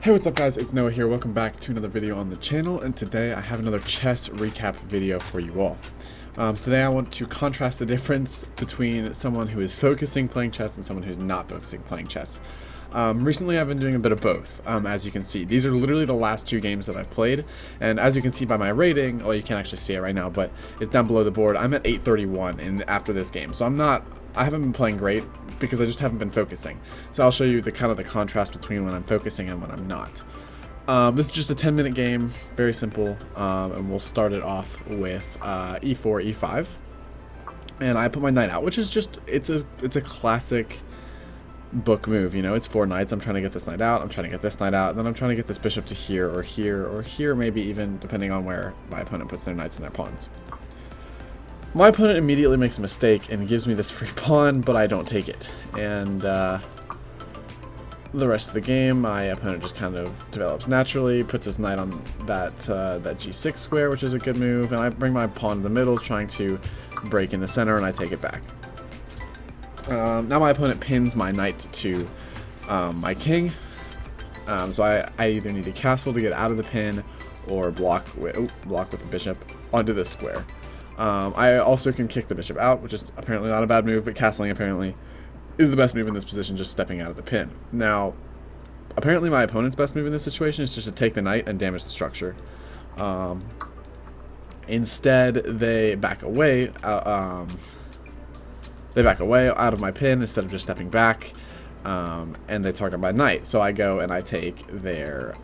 Hey, what's up guys, it's Noah here. Welcome back to another video on the channel, and today I have another chess recap video for you all. Today I want to contrast the difference between someone who is focusing playing chess and someone who's not focusing playing chess. Recently I've been doing a bit of both, as you can see. These are literally the last two games that I've played, and as you can see by my rating, well, you can't actually see it right now, but it's down below the board. I'm at 831 after this game, so I haven't been playing great because I just haven't been focusing. So I'll show you the kind of the contrast between when I'm focusing and when I'm not. This is just a 10-minute game, very simple, and we'll start it off with e4, e5, and I put my knight out, which is just it's a classic book move. You know, it's 4 knights. I'm trying to get this knight out. I'm trying to get this knight out, and then I'm trying to get this bishop to here or here or here, maybe even depending on where my opponent puts their knights and their pawns. My opponent immediately makes a mistake and gives me this free pawn, but I don't take it. And the rest of the game, my opponent just kind of develops naturally, puts his knight on that g6 square, which is a good move, and I bring my pawn in the middle, trying to break in the center, and I take it back. Now my opponent pins my knight to my king, so I either need to castle to get out of the pin or block with the bishop onto this square. I also can kick the bishop out, which is apparently not a bad move, but castling apparently is the best move in this position, just stepping out of the pin. Now, apparently my opponent's best move in this situation is just to take the knight and damage the structure. Instead, they back away. They back away out of my pin instead of just stepping back, and they target my knight. So I go and I take their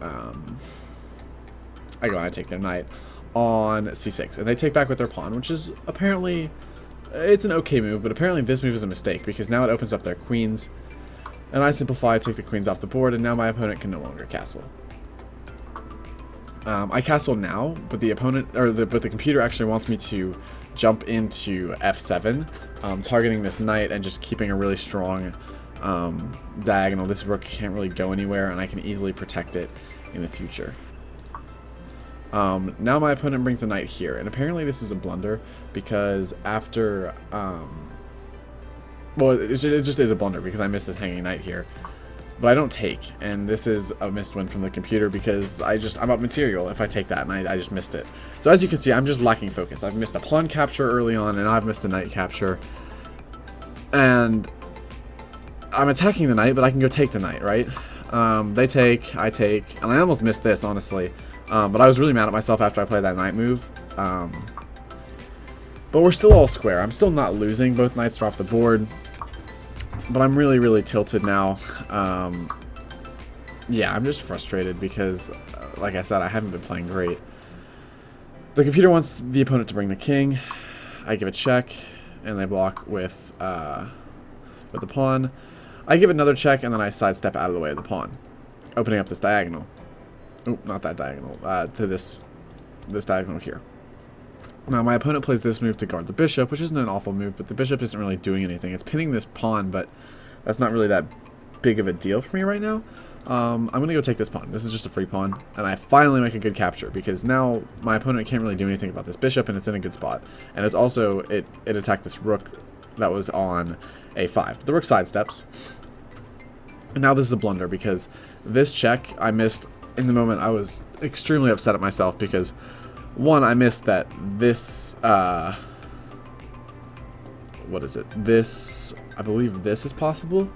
knight on c6, and they take back with their pawn, which is apparently, it's an okay move, but apparently this move is a mistake because now it opens up their queens, and I simplify, take the queens off the board, and now my opponent can no longer castle. I castle now, but the computer actually wants me to jump into f7, targeting this knight and just keeping a really strong diagonal. This rook can't really go anywhere, and I can easily protect it in the future. Now my opponent brings a knight here, and apparently this is a blunder because after, well, it just is a blunder because I missed this hanging knight here, but I don't take, and this is a missed win from the computer because I'm up material if I take that knight. I just missed it. So as you can see, I'm just lacking focus. I've missed a pawn capture early on, and I've missed a knight capture, and I'm attacking the knight, but I can go take the knight, right? They take, I take, and I almost missed this, honestly. But I was really mad at myself after I played that knight move. But we're still all square. I'm still not losing. Both knights are off the board. But I'm really, really tilted now. Yeah, I'm just frustrated because, like I said, I haven't been playing great. The computer wants the opponent to bring the king. I give a check, and they block with the pawn. I give another check, and then I sidestep out of the way of the pawn, opening up this diagonal. Oh, not that diagonal, to this diagonal here. Now my opponent plays this move to guard the bishop, which isn't an awful move, but the bishop isn't really doing anything. It's pinning this pawn, but that's not really that big of a deal for me right now. I'm going to go take this pawn. This is just a free pawn, and I finally make a good capture because now my opponent can't really do anything about this bishop, and it's in a good spot. And it's also, it attacked this rook that was on a5. The rook sidesteps. And now this is a blunder because this check I missed. In the moment, I was extremely upset at myself because, one, I missed that this, what is it? This, I believe this is possible.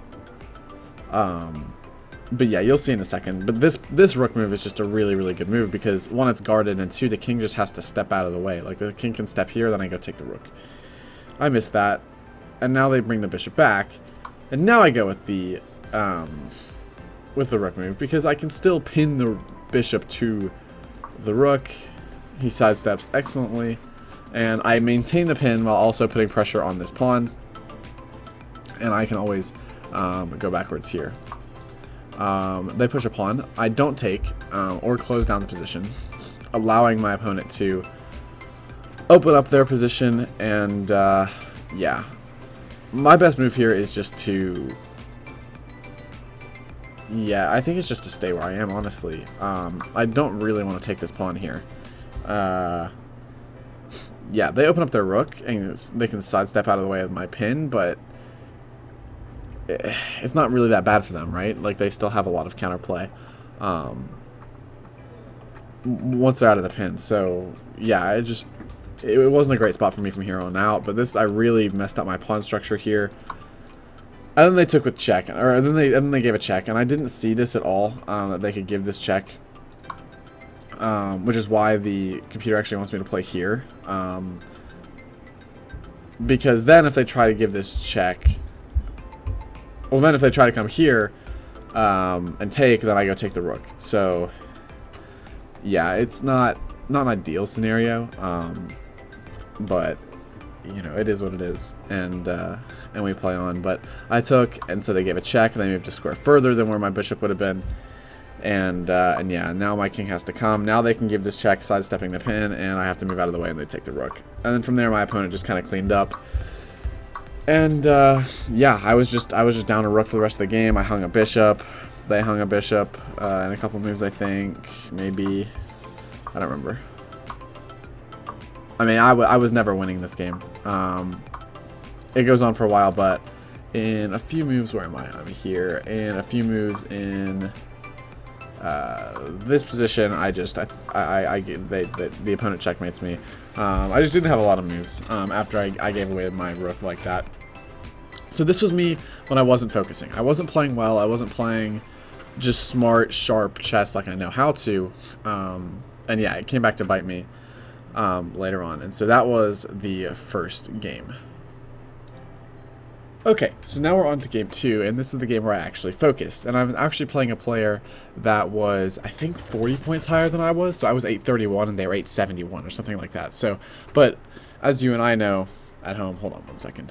But yeah, you'll see in a second. But this rook move is just a really, really good move because, one, it's guarded, and two, the king just has to step out of the way. Like, the king can step here, then I go take the rook. I missed that. And now they bring the bishop back. And now I go with the rook move because I can still pin the bishop to the rook. He sidesteps excellently, and I maintain the pin while also putting pressure on this pawn, and I can always go backwards here. They push a pawn. I don't take or close down the position, allowing my opponent to open up their position, and yeah, my best move here is just to, yeah, I think it's just to stay where I am, honestly. I don't really want to take this pawn here. Yeah, they open up their rook, and they can sidestep out of the way of my pin, but it's not really that bad for them, right? Like, they still have a lot of counterplay. once they're out of the pin. So yeah, it wasn't a great spot for me from here on out. But this, I really messed up my pawn structure here. And then they took with check, or then they gave a check, and I didn't see this at all, that they could give this check, which is why the computer actually wants me to play here, because then if they try to give this check, well, then if they try to come here and take, then I go take the rook. So yeah, it's not an ideal scenario, but you know, it is what it is, and we play on. But I took, and so they gave a check, and they moved a square further than where my bishop would have been, and yeah, now my king has to come. Now they can give this check, sidestepping the pin, and I have to move out of the way, and they take the rook. And then from there, my opponent just kind of cleaned up, and yeah, I was just down a rook for the rest of the game. I hung a bishop, they hung a bishop, in a couple moves, I think, maybe, I don't remember. I mean, I was never winning this game. It goes on for a while, but in a few moves, where am I? I'm here. In a few moves in this position, the opponent checkmates me. I just didn't have a lot of moves after I gave away my rook like that. So this was me when I wasn't focusing. I wasn't playing well. I wasn't playing just smart, sharp chess like I know how to. And yeah, it came back to bite me later on. And so that was the first game. Okay, so now we're on to game 2, and this is the game where I actually focused. And I'm actually playing a player that was, I think, 40 points higher than I was. So I was 831 and they were 871 or something like that. So, but as you and I know at home, hold on one second.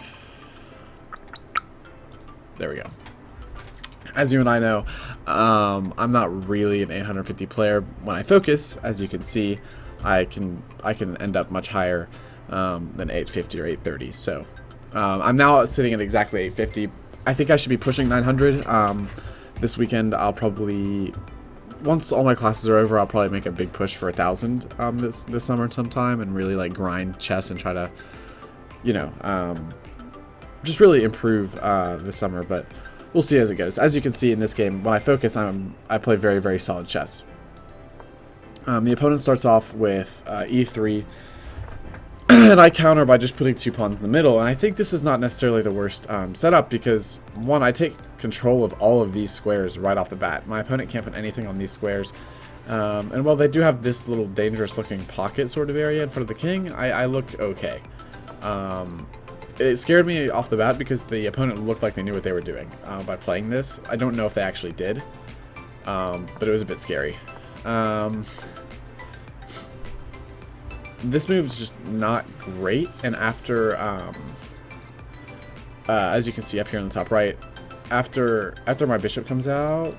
There we go. As you and I know, I'm not really an 850 player when I focus. As you can see, I can end up much higher than 850 or 830. So I'm now sitting at exactly 850. I think I should be pushing 900. This weekend, I'll probably, once all my classes are over, I'll probably make a big push for 1,000 this summer sometime, and really like grind chess and try to, you know, just really improve this summer. But we'll see as it goes. As you can see in this game, when I focus, I play very, very solid chess. The opponent starts off with e3, and I counter by just putting 2 pawns in the middle. And I think this is not necessarily the worst setup, because one, I take control of all of these squares right off the bat. My opponent can't put anything on these squares. And while they do have this little dangerous looking pocket sort of area in front of the king, I look okay. It scared me off the bat because the opponent looked like they knew what they were doing by playing this. I don't know if they actually did, but it was a bit scary. This move is just not great, and after, as you can see up here on the top right, after my bishop comes out,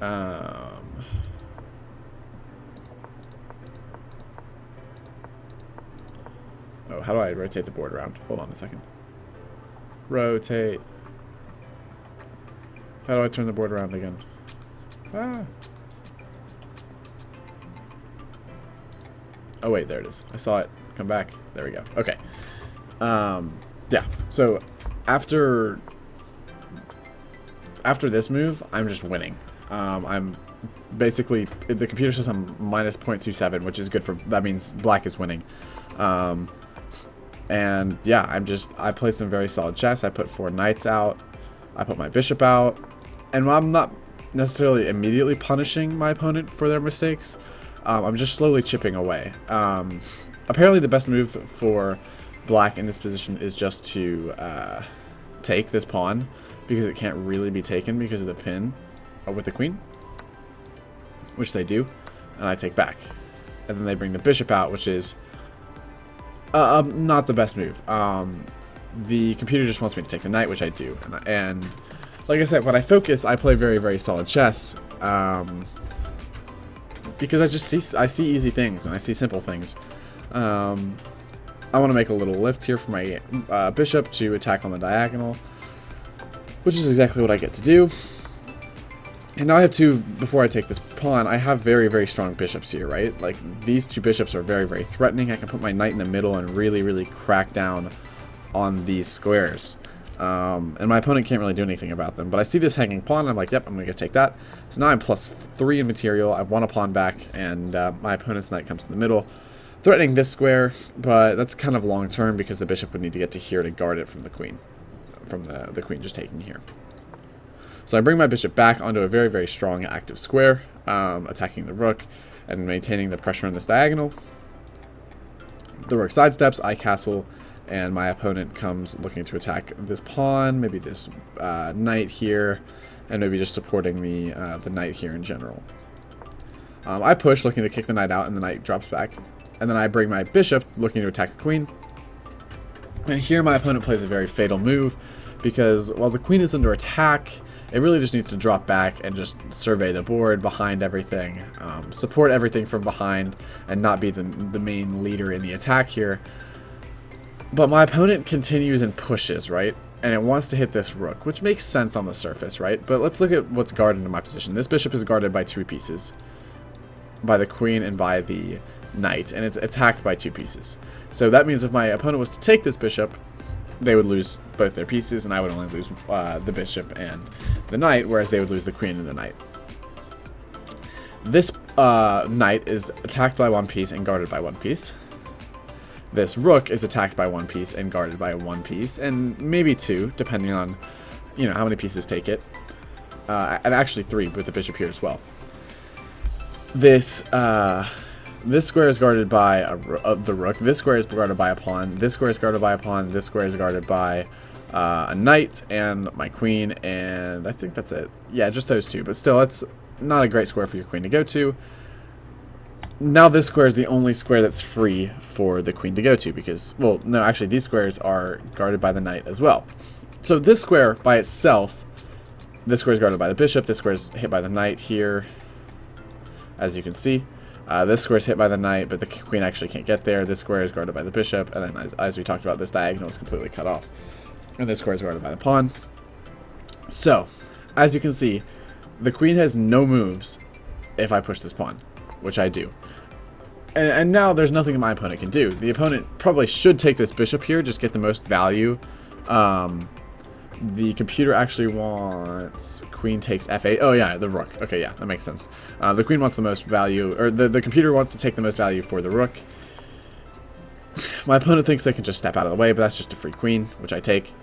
oh, how do I rotate the board around? Hold on a second. Rotate. How do I turn the board around again? Ah. Oh wait, there it is. I saw it come back. There we go. Okay. Yeah. So after this move, I'm just winning. I'm basically, the computer says I'm minus 0.27, which is good for, that means black is winning. And yeah, I played some very solid chess. I put 4 knights out. I put my bishop out. And I'm not necessarily immediately punishing my opponent for their mistakes. I'm just slowly chipping away. Apparently the best move for black in this position is just to take this pawn, because it can't really be taken because of the pin with the queen, which they do, and I take back. And then they bring the bishop out, which is not the best move. The computer just wants me to take the knight, which I do. And like I said, when I focus, I play very, very solid chess. Because I see easy things, and I see simple things. I want to make a little lift here for my bishop to attack on the diagonal, which is exactly what I get to do. And now I have before I take this pawn, I have very, very strong bishops here, right? Like, these 2 bishops are very, very threatening. I can put my knight in the middle and really, really crack down on these squares. And my opponent can't really do anything about them. But I see this hanging pawn, and I'm like, yep, I'm going to take that. So now I'm +3 in material. I've won a pawn back, and my opponent's knight comes to the middle, threatening this square, but that's kind of long term because the bishop would need to get to here to guard it from the queen, from the queen just taking here. So I bring my bishop back onto a very, very strong active square, attacking the rook and maintaining the pressure on this diagonal. The rook sidesteps, I castle, and my opponent comes looking to attack this pawn, maybe this knight here, and maybe just supporting the knight here in general. I push, looking to kick the knight out, and the knight drops back. And then I bring my bishop, looking to attack the queen. And here my opponent plays a very fatal move, because while the queen is under attack, it really just needs to drop back and just survey the board behind everything, support everything from behind, and not be the main leader in the attack here. But my opponent continues and pushes, right? And it wants to hit this rook, which makes sense on the surface, right? But let's look at what's guarded in my position. This bishop is guarded by 2 pieces, by the queen and by the knight, and it's attacked by 2 pieces. So that means if my opponent was to take this bishop, they would lose both their pieces, and I would only lose the bishop and the knight, whereas they would lose the queen and the knight. This knight is attacked by 1 piece and guarded by 1 piece. This rook is attacked by 1 piece and guarded by 1 piece, and maybe 2, depending on, you know, how many pieces take it. And actually 3 with the bishop here as well. This square is guarded by the rook. This square is guarded by a pawn. This square is guarded by a pawn. This square is guarded by a knight and my queen, and I think that's it. Yeah, just those 2. But still, that's not a great square for your queen to go to. Now this square is the only square that's free for the queen to go to because, well, no, actually these squares are guarded by the knight as well. So this square by itself, this square is guarded by the bishop. This square is hit by the knight here, as you can see. This square is hit by the knight, but the queen actually can't get there. This square is guarded by the bishop, and then as we talked about, this diagonal is completely cut off. And this square is guarded by the pawn. So, as you can see, the queen has no moves if I push this pawn, which I do. And now there's nothing my opponent can do. The opponent probably should take this bishop here, just get the most value. The computer actually wants queen takes f8. Oh yeah, the rook. Okay, yeah, that makes sense. The queen wants the most value, or the computer wants to take the most value for the rook. My opponent thinks they can just step out of the way, but that's just a free queen, which I take.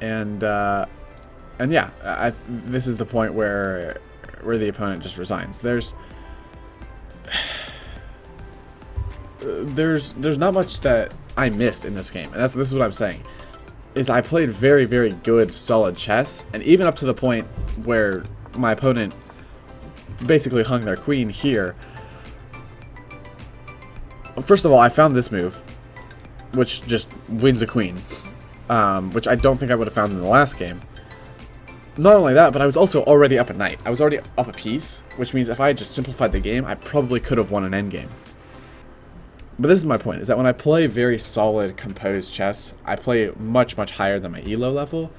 And yeah, this is the point where the opponent just resigns. There's not much that I missed in this game, and this is what I'm saying. Is I played very, very good, solid chess, and even up to the point where my opponent basically hung their queen here. First of all, I found this move, which just wins a queen, which I don't think I would have found in the last game. Not only that, but I was also already up a knight. I was already up a piece, which means if I had just simplified the game, I probably could have won an endgame. But this is my point, is that when I play very solid, composed chess, I play much, much higher than my elo level,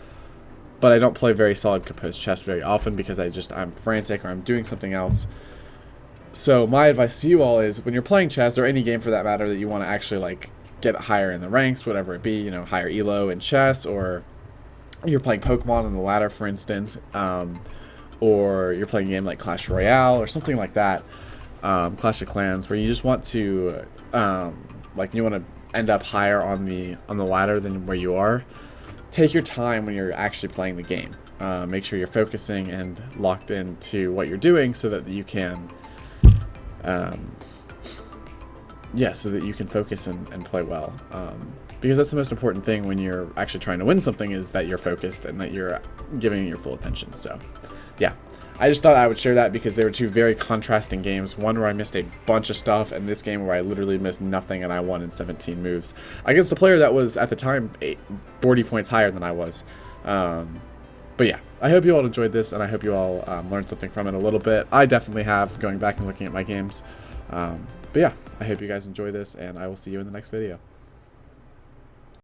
but I don't play very solid, composed chess very often because I'm frantic or I'm doing something else. So my advice to you all is, when you're playing chess, or any game for that matter, that you want to actually, like, get higher in the ranks, whatever it be, you know, higher elo in chess, or you're playing Pokemon on the ladder, for instance, or you're playing a game like Clash Royale, or something like that, Clash of Clans, where you just want to, like, you want to end up higher on the ladder than where you are. Take your time when you're actually playing the game. Make sure you're focusing and locked into what you're doing, so that you can, so that you can focus and play well. Because that's the most important thing when you're actually trying to win something, is that you're focused and that you're giving it your full attention. So, yeah. I just thought I would share that because they were 2 very contrasting games. One where I missed a bunch of stuff, and this game where I literally missed nothing and I won in 17 moves. Against a player that was, at the time, 40 points higher than I was. But yeah, I hope you all enjoyed this, and I hope you all learned something from it a little bit. I definitely have, going back and looking at my games. But yeah, I hope you guys enjoy this, and I will see you in the next video.